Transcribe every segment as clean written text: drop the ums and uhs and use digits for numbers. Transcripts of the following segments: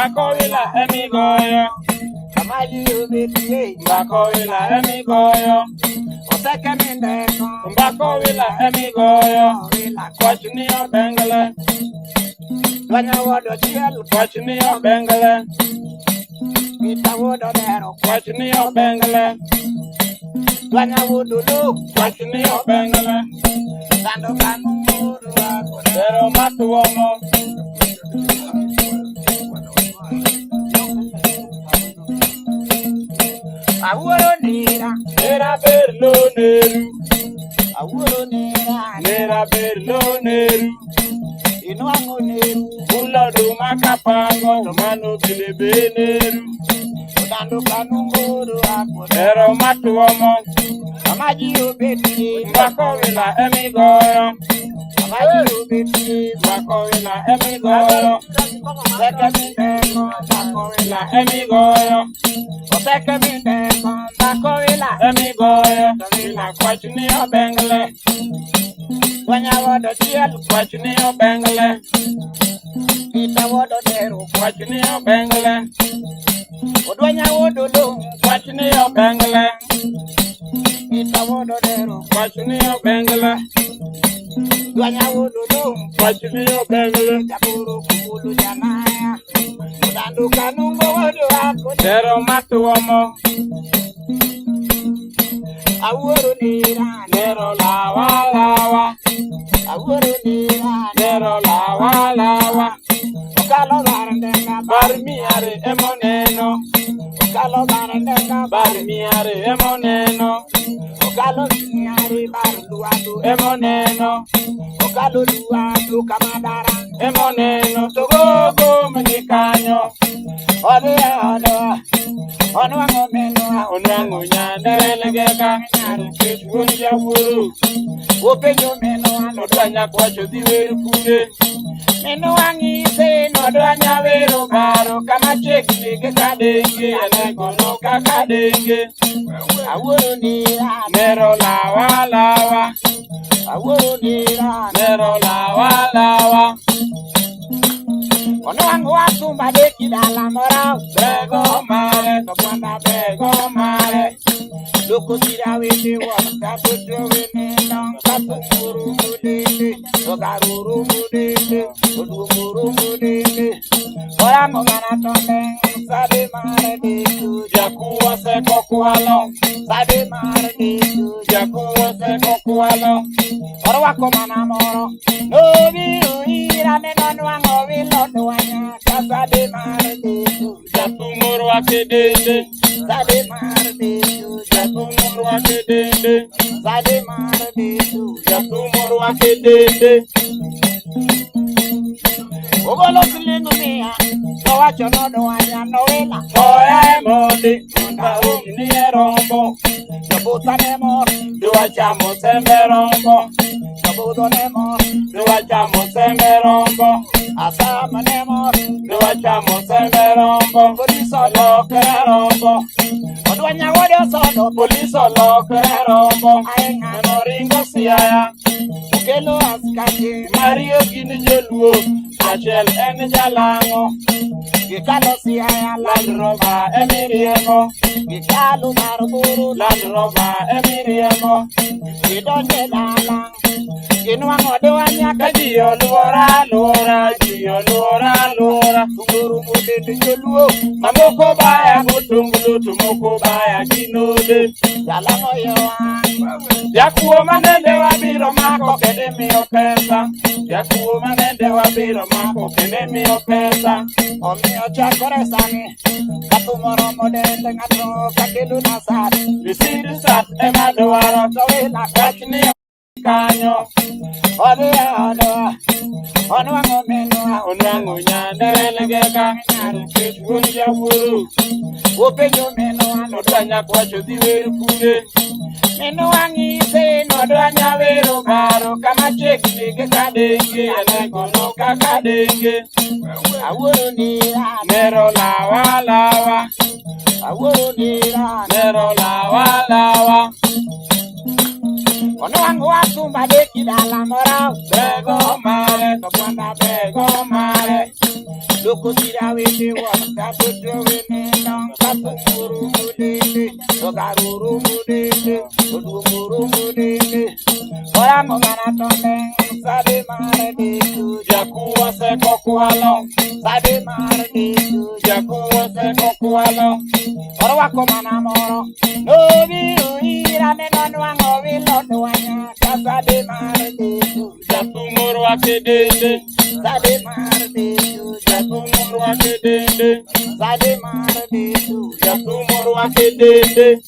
Bakovila emigoyo. Amaji ubiti. Bakovila emigoyo. Oseke mindeko. Bakovila emigoyo. Vila Kwachniyo bengele. Wanya wodo chiel. Kwachniyo bengele. Kita wodo dero. Kwachniyo bengele. Wanya wodo lu. Kwachniyo bengele. Dando kanu muru ako. Pero matuomo. Awuro nira. Nera berlo neru. Awuro nira. Nera berlo neru. Inu ango neru. Ulodu makapango. Manu bilebe neru. Dando kanu muru ako. Pero matuomo. Amaji ubiti. Bakovila emigoyo. Amaji ubiti. Bakovila emigoyo. Oseke mindeko. Bakovila emigoyo. Oseke mindeko. Bakovila. Emigoyo. Vila kwachniyo bengele. Wanya wodo chiel. Kwachniyo bengele. Kita wodo dero. Kwachniyo bengele. Odwanya wodo lu. Kwachniyo bengele. Kita wodo dero. Kwachniyo bengele. Dwanya wodo lu. Kwachniyo bengele. Jaburu kubulu janaya. Dando kanu wodo ako. Pero matuomo. Awuro nira. Nero lawa lawa. Awuro nira. Nero lawa lawa. Okalo barandeka. Barmiare emoneno. Okalo barandeka. Barmiare emoneno. Okalo nyari baruadu. Emoneno. Okalo luadu kamadara. Emoneno. Togogo manikanyo. Odo odo. Ono ango menua. Onwango nyanderelegeka. Kechunja wuru. Openyo menua. Nodwanya kwacho dhiweru kude. Menua ngise Nodwanya wero karo kama chekni ke kadenge. Anegono kakadenge. awuro nira. Nero lawa lawa. Awuro nira. Nero lawa lawa. Ono ango asumba de kidala mora. Bego mare. Kapanda bego mare. Loko tira wele wa. Kapujo wele nang. Kapunguru mudele. Ogaruru mudele. Odumuru mudele. Ora mongana tonde. Sabe mare de tu. Jakuwa se kokualo. Sabe mare de tu. Jakuwa se kokualo. Ora wako mana moro. Nobi uira me no ango wilo duanya. Sabe mare de tu. Jatumoro akedende. Sabe mare de tu. Jatumoro akedende. Sabe mare de tu. Jatumoro akedende. Ogolo silingu mia. No wacho no duanya no wila. Oya emondi. Munda uni erombo. Jabuta nemo. Dua chamo sembe rombo. Jabuto nemo. Dua chamo sembe rombo. Asama nemo. Dua chamo sembe rombo. Poliso Lokere rombo. Odwanya wodo sodo. Poliso lokere rombo. Aenga. Menoringo siaya. Okelo askake. Mario gini jeluo. Achiel en jalango. Gikalo siaya Land Rover emiriemo. Gikalo maruburu. Land Rover emiriemo. Gidonje dala. Ginuango duanya Ka ji oluora luora. Ji oluora luora. kaguru mudende joluo. Mamoko baya mutungulu. Tumoko baya kinode. Jalango yoa. Jakuo manende wabiro mako kende miyo pesa. Jakuo manende wabiro mako kende miyo pesa. Omiyo chakore sani. Katumoro modende ngato kakelu nasat. Visiri sat ema dwaro. Towila Kachni kanyo. odo odo. Onwango menua. Onwango nyanderelegeka. Kechunja wuru. Openyo menua. Nodwanya kwacho dhiweru kude. Menua ngise Nodwanya wero karo kama chekni ke kadenge. Anegono kakadenge. awuro nira. Nero lawa lawa. Awuro nira. Nero lawa lawa. Ono wangu wasumba de kidala mora. Bego mare. Kapanda bego mare. Loko sira wete wanta putu wene nang kapunguru mudende, ogaruru mudende, odumuru mudende. Ora mongana tondeng sade mare deju Jakuwa se kokualo, sade mare deju jakuwa se kokualo. ora wako mana moro no biru ira ne nwango wilo duanya sade mare deju Jakumuru akedende, sade mare deju jakumuru akedende, sade mare deju jakumuru akedende.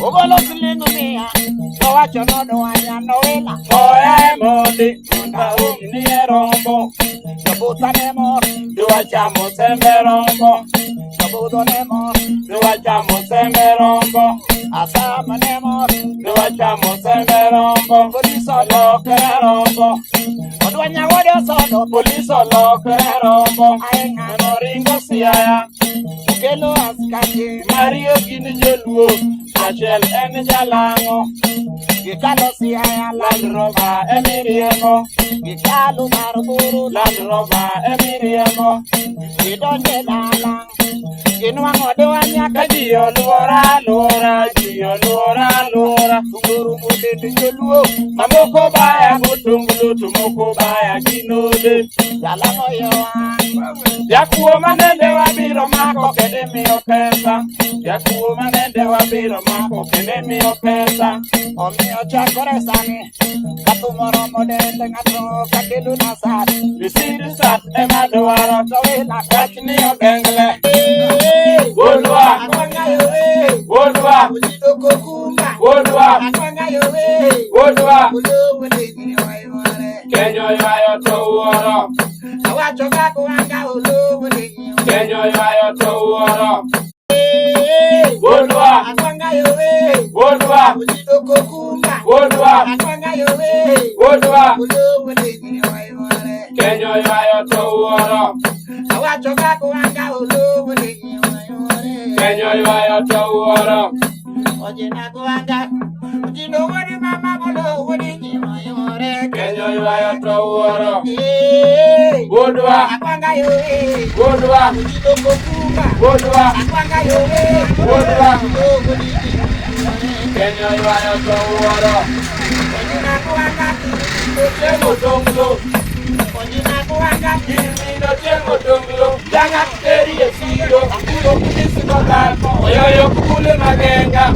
ogolo silingu mia no wacho no duanya no wila Oya emode, nda omni erombo. Jabuta ne mor Dua chamo sembe rombo, Jabuto ne mor dua chamo sembe rombo, Asama ne mor dua chamo sembe rombo. Police Olokere rombo, Odwanya wode sodo police olokere rombo. Aenga Enoringo siaya, Kelo askati Mario gini joluo, Rachel en jalango. Gikalo siaya Land Rover emiriemo, Gikalo marburu Land Rover emiriemo. Gidonje dalang Ginwango doanya Kaji oluora luora, ji oluora luora. Kunguru mudende jeluo Mamoko baya gutungulu, tumoko baya ginode. Jalango yoa Jakuo manende wabiro mako kende miyo pesa. Jakuo manende wabiro mako kende miyo pesa. Omiyo chakore sani Katumoro modende ngato kakelu nasat Bisiri sat ema dwaro, Towila kach niyo gengle. Wolwa Wolwa, Akwanga yowe wolwa, Ujido kokumba wolwa, Akwanga yowe wolwa. Ulo wale gini waimare Kenyo ywayo to wuoro, Awacho kako wanga ulo wale gini kenyo ywayo to wuoro. Wolwa, Akwanga yowe wolwa, Ujido kokumba wolwa, Akwanga yowe wolwa. Ulo wale gini waimare Kenyo ywayo to wuoro, Awacho kako wanga ulo wale gini waimare kenyo ywayo to wuoro. Ojina kuanga Ujino wadi mama ulo wale gini waimare Kenyo ywayo to wuoro. Hey, Wolwa, Akwanga yowe wolwa, Ujido kokumba wolwa, Akwanga yowe wolwa. Ulo wale gini waimare Kenyo ywayo to wuoro. Ojina kuanga Tengo tonglo, Ojina kuanga kirmino tengo tonglo. Janga teri esiro, akulo kumisi kokalpo. Oyoyo kukule magenga.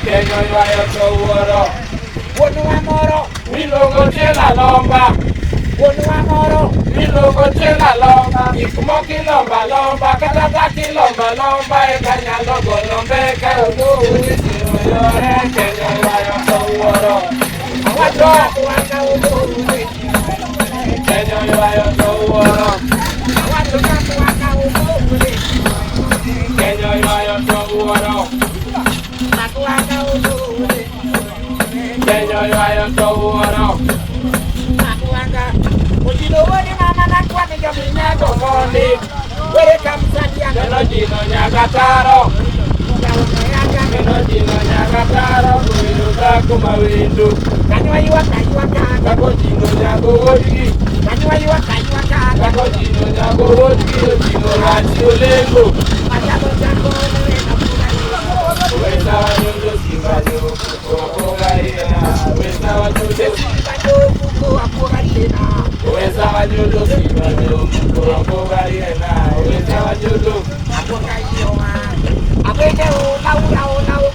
Kenyo ywayo to wuoro. Wonu amoro Milongo tela lomba, Wonu amoro milongo tela lomba. Ikumo kilomba lomba, kata taki lomba lomba. Eka nyalo golombe ka olowo nisiro yore. Kenyo ywayo to wuoro. Awacho kuanga ulo wale gini waimare Kenyo ywayo to wuoro. Awacho kuanga ulo wale gini waimare Kenyo ywayo to wuoro. Akuanga ulo wale gini waimare Kenyo ywayo to wuoro. Akuanga Ujino wadi mama nakwani jomi Nyago mondi, Were kamsadia keno jino nyaka taro. Keno jino nyaka taro. Kuilu dhako mawindu, Kanywa yuaka kako jino nyago wodgi. Kanywa yuaka Kako jino nyago wodgi, ojino rati olengo. Majalo chako lewena Wesa wanyondo sibajo, kuko gaiena. Wesa wanyondo Bado kuko apugarina Wesa wanyondo sibajo, kuko gaiena. Wesa wanyondo Apugaiyoa Abeke ula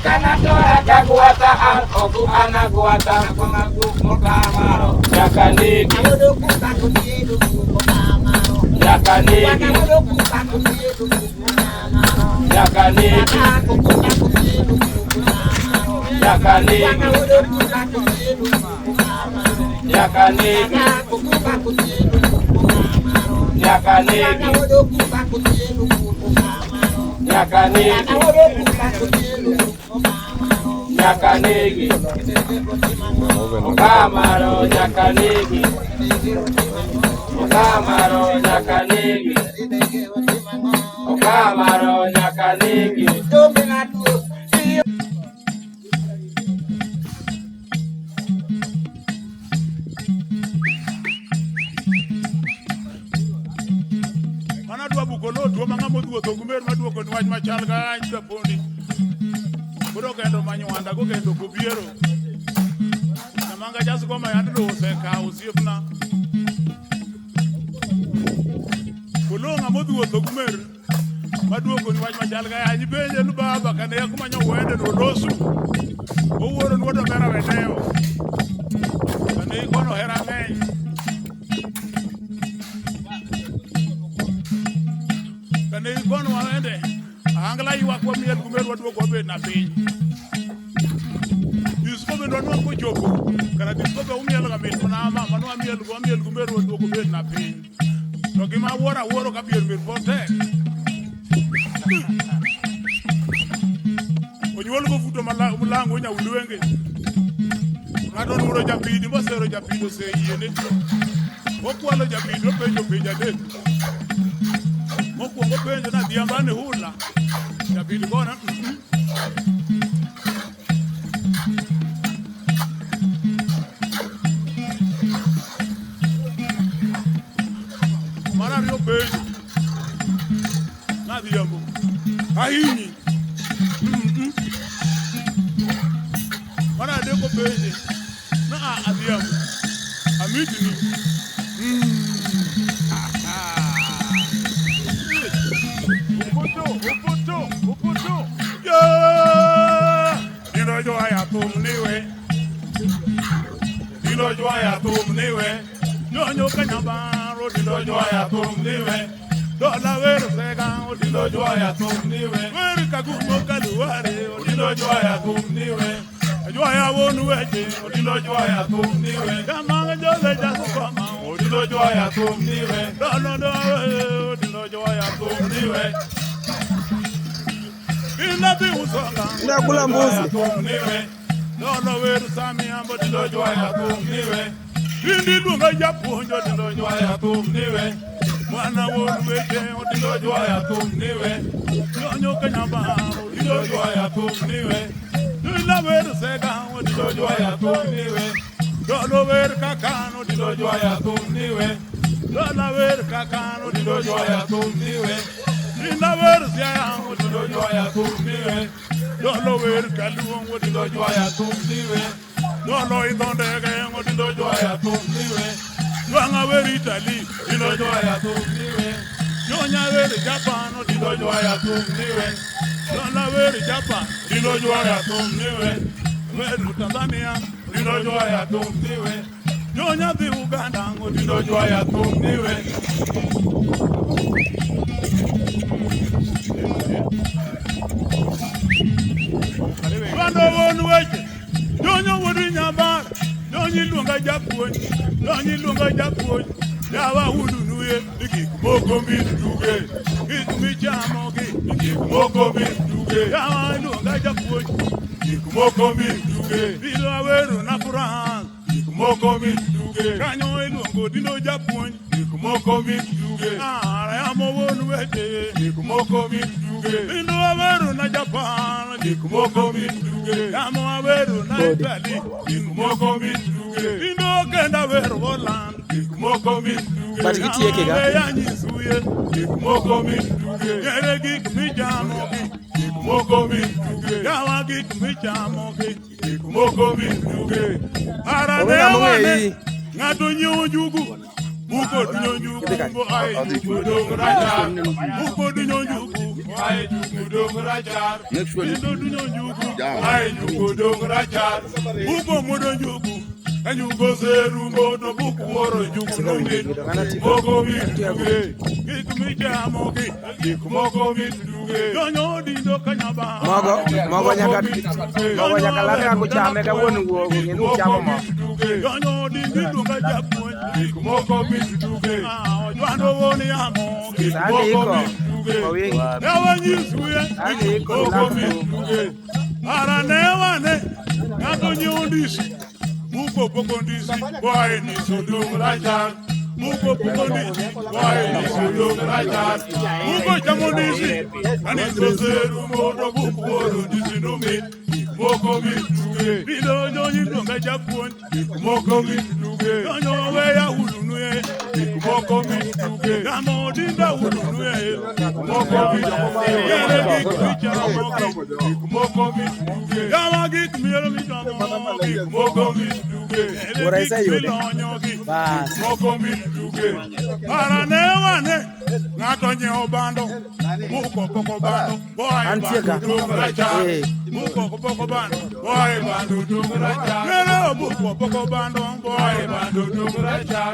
Kanatoa kakuata an oku anakuata kongaku mukamaro. Yakaniki, Awodo kuka kutiedu kuko kamaro yakaniki, Awodo kuka kutiedu kuko kamaro yakaniki, Kuka kutiedu kuko kamaro yakaniki, Awodo kuka kutiedu kuko kamaro yakaniki, Kuka kutiedu kuko kamaro yakaniki, Awodo kuka kutiedu kuko kamaro yakaniki, Awodo kuka kutiedu kuko kamaro yakaniki. Mukamaro yakaniki, mukamaro yakaniki, mukamaro yakaniki. kolo tuo mangamo duoto gumer maduoko ni wach machal ga anja pondi bro kendo manywanda go kendo kubiero namanga jasu koma yandro se ka usiepna kolo ngamo duoto gumer maduoko ni wach machal ga anyi benje lu baba kane yakumanyo wende no losu owuoro nwodo mera weneo kane ikono hera ng'eny kane ikono wende angla iwa kwa miel gumer waduoko bed na piny disko bendo anwa kochopo kana disko be umiel ga mit na mama no miel gumer waduoko bed na piny to gima wuoro ka bier mir pote onyuol go futo malango nya ulwenge ng'ato nuro japidi mosero japido se yiene okwalo japido penjo adek mokwongo penjo na dhiambane hula japidi kona mana rio penjo na dhiambo ahinyi mana adeko penje na adhiambo amitni upoto dilo jwa ya tum niwe nyonyo kanyabaro dilo jwa ya tum niwe dola wero sega dilo jwa ya tum niwe wero kagumo kaluare dilo jwa ya tum niwe jwa ya wonu weje dilo jwa ya tum niwe kamanga jole jasu kama dilo jwa ya tum niwe do dilo jwa ya tum niwe Inabi usonga Nakula mbuzi Dono weru sami ambo dilo jwa ya tumniwe Indi lunga japunjo dilo jwa ya tumniwe Mwana wonu weje dilo jwa ya tumniwe Nyonyo kanyamba dilo jwa ya tumniwe Dila weru sega dilo jwa ya tumniwe Dono weru kakano dilo jwa ya tumniwe Dono weru kakano dilo jwa ya tumniwe Dila weru siya dilo jwa ya tumniwe Dolo weru kaluongo dilo jwa ya tumniwe Dolo idondege dilo jwa ya tumniwe Dwanga weru Italy dilo jwa ya tumniwe Nyonya weru Japan dilo jwa ya tumniwe Dola weru Japan dilo jwa ya tumniwe Weru Tanzania dilo jwa ya tumniwe Nyonya di Uganda dilo jwa ya tumniwe Wando wonu weje Nyonyo wodi nyambara Nyonyi lunga japuonj Yawa hudu nuye Niki kumoko minduge Ikumi chamogi Niki kumoko minduge Yawa lunga japuonj Niki kumoko minduge Bilo aweru na France Niki kumoko minduge Kanyo ilungo dino japuonj Niki kumoko minduge Ara ya mo wonu weje Niki kumoko minduge Bilo aweru na Japan Niki kumoko minduge Yamo aweru na Italy Niki kumoko minduge Bilo kenda weru Holland Niki kumoko minduge Batikiti yeke ga Yanyisuye Niki kumoko minduge Yeregi kumijamogi Niki kumoko minduge Yawagi kumijamogi Niki kumoko minduge Ara newane Ngatu nyujugu Buko dunyojugu Buko ay jugu dongurajar Buko dunyojugu ay jugu dongurajar Buko dunyojugu ay jugu dongurajar Buko modonjugu Anyugo seru modo buku woro jugu nungi Buko minduge Kikumi jamogi Kikumoko minduge Yonyo dindo kanyaba Mogo nyaka lare ako chame ka wonu wo ngenu chamo mo Yonyo dindo kajapuonj Kikumoko minduge Jwando woni amo Kikumoko minduge Yawa nyisuye Kikumoko minduge Ara newane Ngato nyondisi Buko poko ndisi Wae ni sodom rajar Buko poko ndisi Wae ni sodom rajar Buko chamo ndisi Ani soseru modo buko woro ndisi numi Buko minduge Bilo nyonyi donga japuonj Buko minduge Yonyo weya hulu nuye Moko mi tuge. Yamo dinda wulu e. Moko mi tuge. Yere gik mi chamo ki. Moko mi tuge. Yama gik mi yere mi chamo ki. Moko mi tuge. Yere gik mi lonyo ki. Moko mi tuge. Arane wane. Ngato nye obando. Muko poko bando. Boy bando dumracha. Muko poko bando. Boy bando dumracha. Yere muko poko bando. Boy bando dumracha.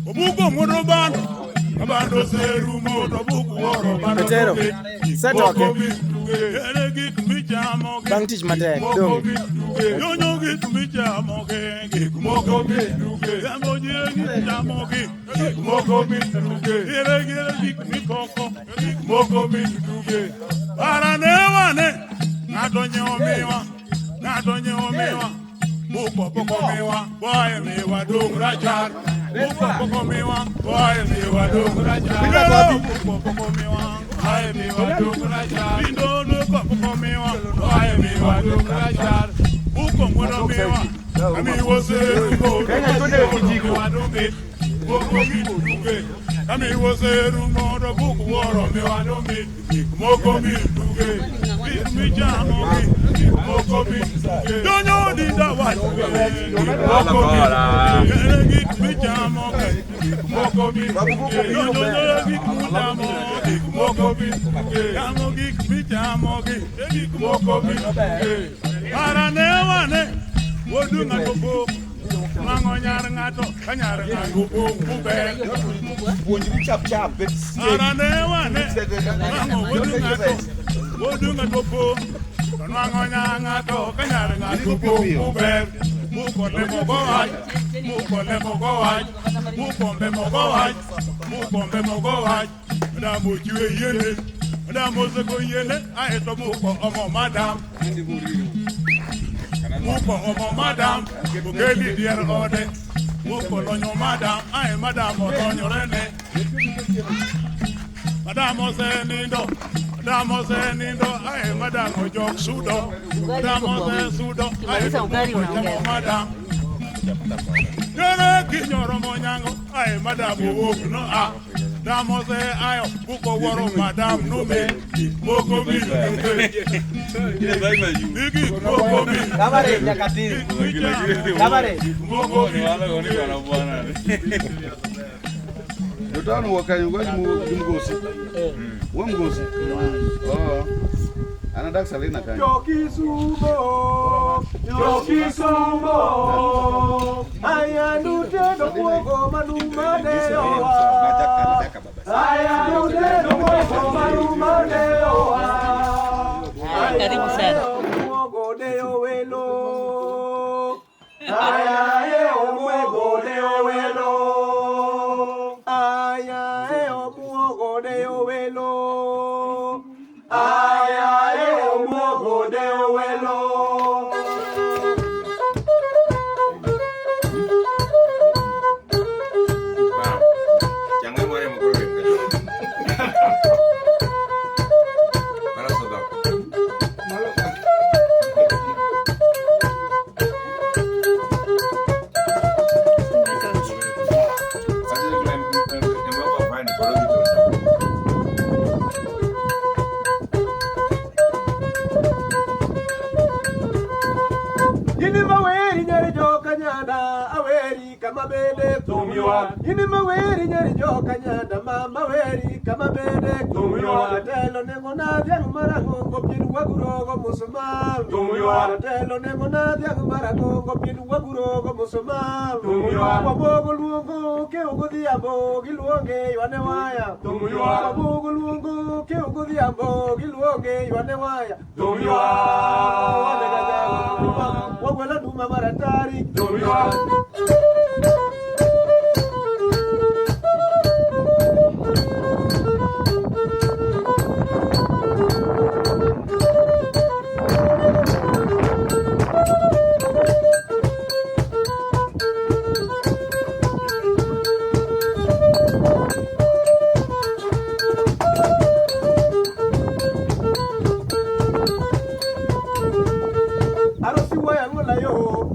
Obuko modo bando, bando seru modo buku woro bando. Petero, set okay. Bang teach mate, dong. Yo no get me jamoke, moko mi duke. Yamo jiri jamoke, moko mi duke. Gere mi koko, moko mi duke. Arane wane, natonye omewa. Muko poko mewa, boy mewa dumrachar. Muko poko mewa, boy mewa dumrachar. Muko poko mewa, boy mewa dumrachar. Bindo muko poko mewa, boy mewa dumrachar. Muko mono mewa, ami wose rumo. Mewa dumbe, muko mi duke. Ami wose rumo do buku woro mewa dumbe. Muko mi duke. Mi jamo mi. Moko mi tuge. Donyo di da wa. Moko mi tuge. Yere gik mi jamo ke. Moko mi tuge. Donyo gik mi jamo ke. Moko mi tuge. Jamo gik mi jamo ke. Moko mi tuge. Arane wane. Wodu ngatopo. Mango nyar ngato. Kanyar ngato bube. Wonji chap. Arane wane. Mango wodu ngato. Wodu ngatopo. Mango ngato. Kanyar ngato bube. Muko le mogowaj. Muko mbe mogowaj. Da mo jiwe yene. Da mo seko yene. Aeto muko omo madam. Muko omo madam. Bugeli dier ode. Muko lonyo madam. Ae madam lonyo rene. Madam ose nindo. Ae madam ojok sudo. Madam ose sudo. Ae muko madam. Yere kinyoro monyango. Ae madam no a. Damo se ayo, buko woro madam no me. Moko mi duke. Bigi moko mi. Kabare nyakatiri. Kabare. Moko mi wala goni kana bwana. Dotano wakanyo ngani mgosi. Wa mgosi. Oh. Anadak salina kan. Yokisumo. Ayandu te do mogo manuma de oa. Ayandu te do mogo manuma de oa. Karibu sana. Mogo de owelo. Ayae mogo de owelo. Ayae mogo de owelo. Ayae mogo de owelo. Ini maweri nyari joka nyanda mama weri kama bede tumyo telo nengo na vyangu marango kopinu wagurogo musoma tumyo telo nengo na vyangu marango kopinu wagurogo musoma tumyo wabogo luongo ke ugudhiambo giluonge ywane waya tumyo wabogo luongo ke ugudhiambo giluonge ywane waya tumyo wagwela duma maratari tumyo. Arosi waya ngola yo,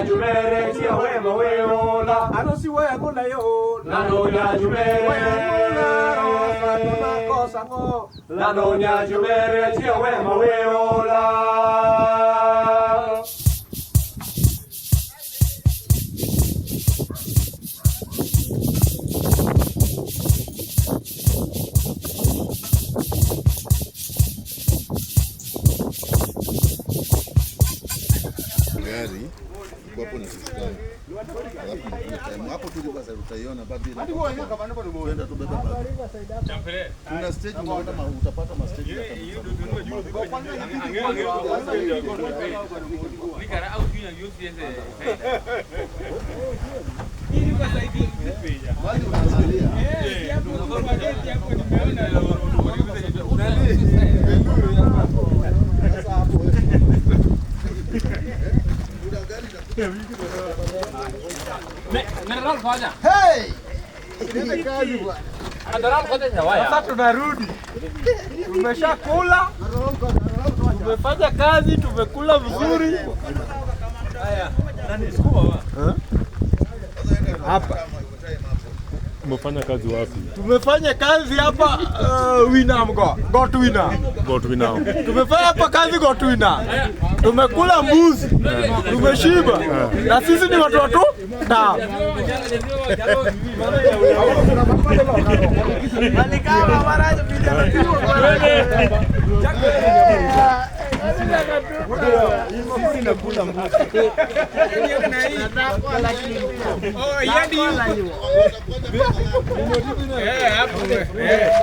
jumere tia wema weola. Arosi wema yo. Nanonya jumere weola. Rosa tuna cosa ngo. Nanonya jumere tia wema weola. Gari hapo ni sistani. Hapo tu basi utaiona baadhi. Kwenda tu beba baba. Kuna stage utapata ma stage ya Nikara au tu yangu siese. Ili kwa saidi peja. Bali unasikia. Sasa hapo hey! Nenda kazi bwana. Sasa tunarudi. Tumeshakula. Tumefanya kazi, tumekula vizuri. Haya, nani sukuma bwana? Hapa. Umefanya kazi wapi? Tumefanya kazi hapa got winner. Tumefanya hapa kazi got winner. Tumekula mbuzi. Tumeshiba. Na sisi ni watoto da. Malikama mara vijana tu. Kula mbuzi. Oh, yadi. Hapo. Leta.